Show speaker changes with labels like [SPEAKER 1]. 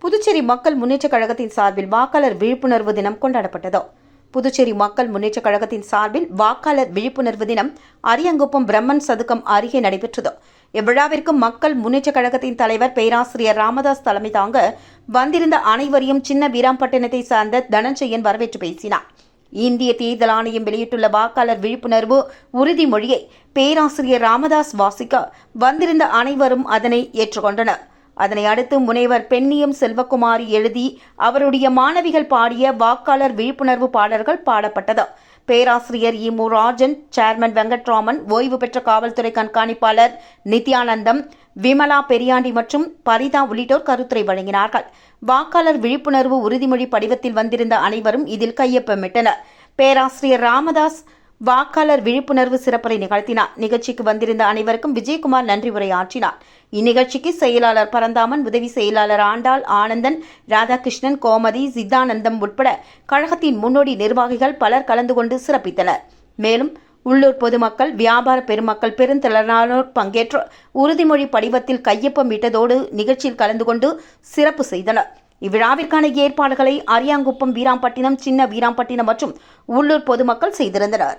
[SPEAKER 1] புதுச்சேரி மக்கள் முன்னேற்றக் கழகத்தின் சார்பில் வாக்காளர் விழிப்புணர்வு தினம் கொண்டாடப்பட்டது. புதுச்சேரி மக்கள் முன்னேற்றக் கழகத்தின் சார்பில் வாக்காளர் விழிப்புணர்வு தினம் அரியங்குப்பம் பிரம்மன் சதுக்கம் அருகே நடைபெற்றது. இவ்விழாவிற்கு மக்கள் முன்னேற்றக் கழகத்தின் தலைவர் பேராசிரியர் ராமதாஸ் தலைமை தாங்க வந்திருந்த அனைவரையும் சின்ன வீராம்பட்டினத்தை சார்ந்த தனஞ்சயன் வரவேற்று பேசினார். இந்திய தேர்தல் ஆணையம் வெளியிட்டுள்ள வாக்காளர் விழிப்புணர்வு உறுதிமொழியை பேராசிரியர் ராமதாஸ் வாசிக்க வந்திருந்த அனைவரும் அதனை ஏற்றுக்கொண்டனர். அதனை அடுத்து முனைவர் பெண்ணியம் செல்வகுமாரி எழுதி அவருடைய மாணவிகள் பாடிய வாக்காளர் விழிப்புணர்வு பாடல்கள் பாடப்பட்டது. பேராசிரியர் இ. மு. ராஜன், சேர்மன் வெங்கட்ராமன், ஓய்வு பெற்ற காவல்துறை கண்காணிப்பாளர் நித்யானந்தம், விமலா பெரியாண்டி மற்றும் பரிதா உள்ளிட்டோர் கருத்துரை வழங்கினார்கள். வாக்காளர் விழிப்புணர்வு உறுதிமொழி படிவத்தில் வந்திருந்த அனைவரும் இதில் கையொப்பமிட்டனர். பேராசிரியர் ராமதாஸ் வாக்காளர் விழிப்புணர்வு சிறப்புரை நிகழ்த்தினார். நிகழ்ச்சிக்கு வந்திருந்த அனைவருக்கும் விஜயகுமார் நன்றி உரையாற்றினார். இந்நிகழ்ச்சிக்கு செயலாளர் பரந்தாமன், உதவி செயலாளர் ஆண்டாள், ஆனந்தன், ராதாகிருஷ்ணன், கோமதி, சித்தானந்தம் உட்பட கழகத்தின் முன்னோடி நிர்வாகிகள் பலர் கலந்து கொண்டு சிறப்பித்தனர். மேலும் உள்ளூர் பொதுமக்கள், வியாபார பெருமக்கள் பெருந்திரளானோர் பங்கேற்று உறுதிமொழி படிவத்தில் கையொப்பமிட்டதோடு நிகழ்ச்சியில் கலந்து கொண்டு சிறப்பு செய்தனர். இவ்விழாவிற்கான ஏற்பாடுகளை அரியாங்குப்பம், வீராம்பட்டினம், சின்ன வீராம்பட்டினம் மற்றும் உள்ளூர் பொதுமக்கள் செய்திருந்தனர்.